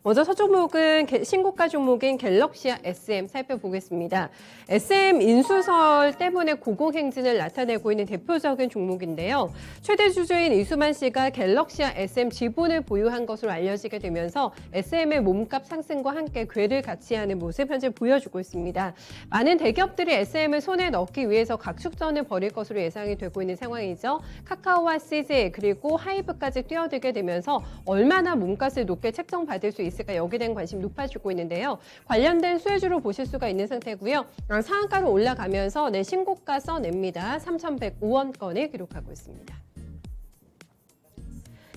먼저 첫 종목은 신고가 종목인 갤럭시아 SM 살펴보겠습니다. SM 인수설 때문에 고공행진을 나타내고 있는 대표적인 종목인데요. 최대 주주인 이수만 씨가 갤럭시아 SM 지분을 보유한 것으로 알려지게 되면서 SM의 몸값 상승과 함께 궤를 같이 하는 모습 현재 보여주고 있습니다. 많은 대기업들이 SM을 손에 넣기 위해서 각축전을 벌일 것으로 예상이 되고 있는 상황이죠. 카카오와 CJ 그리고 하이브까지 뛰어들게 되면서 얼마나 몸값을 높게 책정받을 수 있을까 여기에 대한 관심이 높아지고 있는데요. 관련된 수혜주로 보실 수가 있는 상태고요. 상한가로 올라가면서 신고가 써냅니다. 3,105원권을 기록하고 있습니다.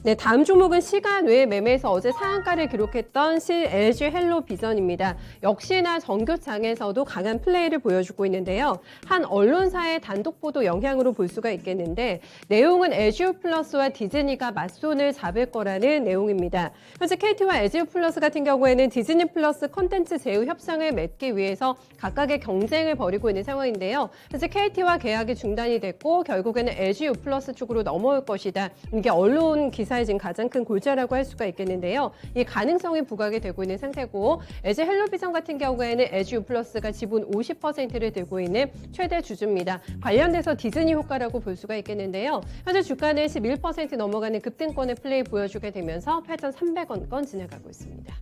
네, 다음 종목은 시간 외 매매에서 어제 상한가를 기록했던 LG 헬로비전입니다. 역시나 전교장에서도 강한 플레이를 보여주고 있는데요. 한 언론사의 단독 보도 영향으로 볼 수가 있겠는데 내용은 LG 플러스와 디즈니가 맞손을 잡을 거라는 내용입니다. 현재 KT와 LG 플러스 같은 경우에는 디즈니 플러스 콘텐츠 제휴 협상을 맺기 위해서 각각의 경쟁을 벌이고 있는 상황인데요. 현재 KT와 계약이 중단이 됐고 결국에는 LG 플러스 쪽으로 넘어올 것이다. 이게 언론 기사 지금 가장 큰 골자라고 할 수가 있겠는데요. 이 가능성이 부각이 되고 있는 상태고 LG 헬로비전 같은 경우에는 LG 플러스가 지분 50%를 들고 있는 최대 주주입니다. 관련돼서 디즈니 효과라고 볼 수가 있겠는데요. 현재 주가는 11% 넘어가는 급등권의 플레이 보여주게 되면서 8,300원권 지나가고 있습니다.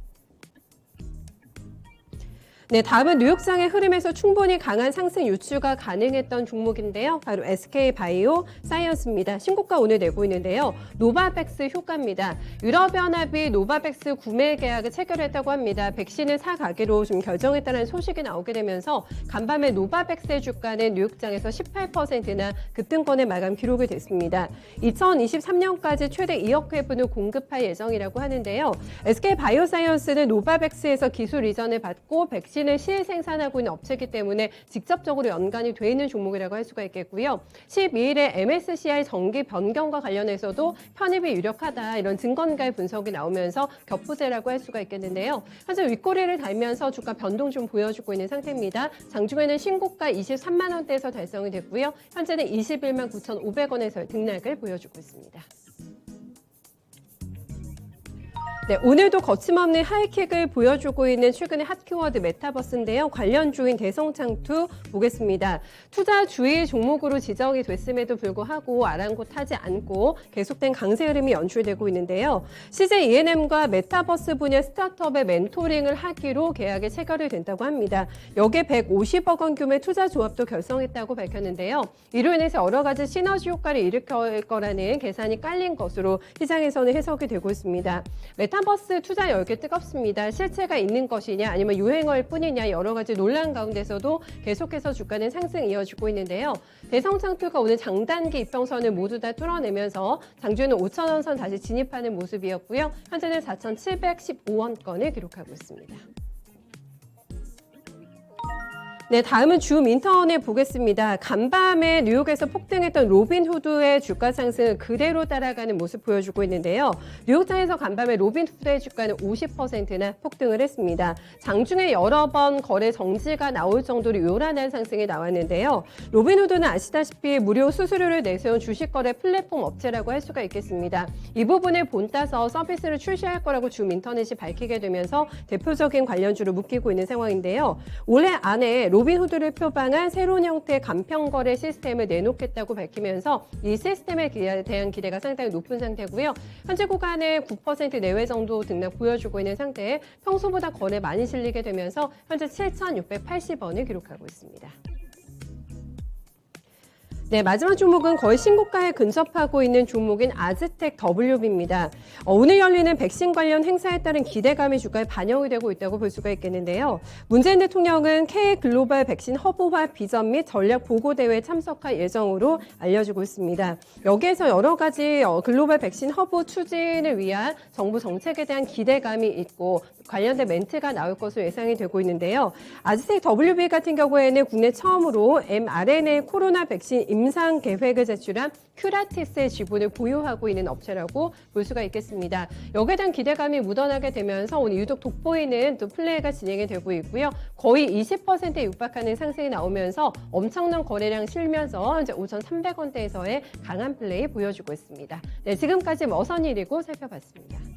네, 다음은 뉴욕장의 흐름에서 충분히 강한 상승 유추가 가능했던 종목인데요. 바로 SK바이오 사이언스입니다. 신고가 오늘 내고 있는데요. 노바백스 효과입니다. 유럽연합이 노바백스 구매 계약을 체결했다고 합니다. 백신을 사가기로 좀 결정했다는 소식이 나오게 되면서 간밤에 노바백스의 주가는 뉴욕장에서 18%나 급등권의 마감 기록이 됐습니다. 2023년까지 최대 2억 회분을 공급할 예정이라고 하는데요. SK바이오 사이언스는 노바백스에서 기술 이전을 받고 백신을 실생산하고 있는 업체이기 때문에 직접적으로 연관이 돼 있는 종목이라고 할 수가 있겠고요. 12일에 MSCI 정기 변경과 관련해서도 편입이 유력하다 이런 증권가의 분석이 나오면서 겹부재라고 할 수가 있겠는데요. 현재 윗꼬리를 달면서 주가 변동 좀 보여주고 있는 상태입니다. 장중에는 신고가 23만 원대에서 달성이 됐고요. 현재는 21만 9,500원에서의 등락을 보여주고 있습니다. 네, 오늘도 거침없는 하이킥을 보여주고 있는 최근의 핫 키워드 메타버스인데요. 관련주인 대성창투 보겠습니다. 투자 주의 종목으로 지정이 됐음에도 불구하고 아랑곳하지 않고 계속된 강세 흐름이 연출되고 있는데요. CJ ENM과 메타버스 분야 스타트업의 멘토링을 하기로 계약에 체결이 된다고 합니다. 여기에 150억 원 규모의 투자 조합도 결성했다고 밝혔는데요. 이로 인해서 여러 가지 시너지 효과를 일으킬 거라는 계산이 깔린 것으로 시장에서는 해석이 되고 있습니다. 메타버스 투자 열기 뜨겁습니다. 실체가 있는 것이냐 아니면 유행어일 뿐이냐 여러 가지 논란 가운데서도 계속해서 주가는 상승 이어지고 있는데요. 대성창투가 오늘 장단기 이평선을 모두 다 뚫어내면서 장주는 5,000원 선 다시 진입하는 모습이었고요. 현재는 4,715원권을 기록하고 있습니다. 네, 다음은 줌인턴에 보겠습니다. 간밤에 뉴욕에서 폭등했던 로빈후드의 주가 상승을 그대로 따라가는 모습 보여주고 있는데요. 뉴욕장에서 간밤에 로빈후드의 주가는 50%나 폭등을 했습니다. 장중에 여러 번 거래 정지가 나올 정도로 요란한 상승이 나왔는데요. 로빈후드는 아시다시피 무료 수수료를 내세운 주식거래 플랫폼 업체라고 할 수가 있겠습니다. 이 부분을 본따서 서비스를 출시할 거라고 줌인터넷이 밝히게 되면서 대표적인 관련주로 묶이고 있는 상황인데요. 올해 안에 로빈후드를 표방한 새로운 형태의 간평거래 시스템을 내놓겠다고 밝히면서 이 시스템에 대한 기대가 상당히 높은 상태고요. 현재 구간에 9% 내외 정도 등락 보여주고 있는 상태에 평소보다 거래 많이 실리게 되면서 현재 7,680원을 기록하고 있습니다. 네, 마지막 종목은 거의 신고가에 근접하고 있는 종목인 아즈텍 WB입니다. 오늘 열리는 백신 관련 행사에 따른 기대감이 주가에 반영이 되고 있다고 볼 수가 있겠는데요. 문재인 대통령은 K 글로벌 백신 허브화 비전 및 전략 보고 대회에 참석할 예정으로 알려지고 있습니다. 여기에서 여러 가지 글로벌 백신 허브 추진을 위한 정부 정책에 대한 기대감이 있고 관련된 멘트가 나올 것으로 예상이 되고 있는데요. 아즈텍 WB 같은 경우에는 국내 처음으로 mRNA 코로나 백신 임상 계획을 제출한 큐라티스의 지분을 보유하고 있는 업체라고 볼 수가 있겠습니다. 여기에 대한 기대감이 묻어나게 되면서 오늘 유독 돋보이는 또 플레이가 진행이 되고 있고요. 거의 20%에 육박하는 상승이 나오면서 엄청난 거래량 실면서 이제 5,300원대에서의 강한 플레이 보여주고 있습니다. 네, 지금까지 머선일이고 살펴봤습니다.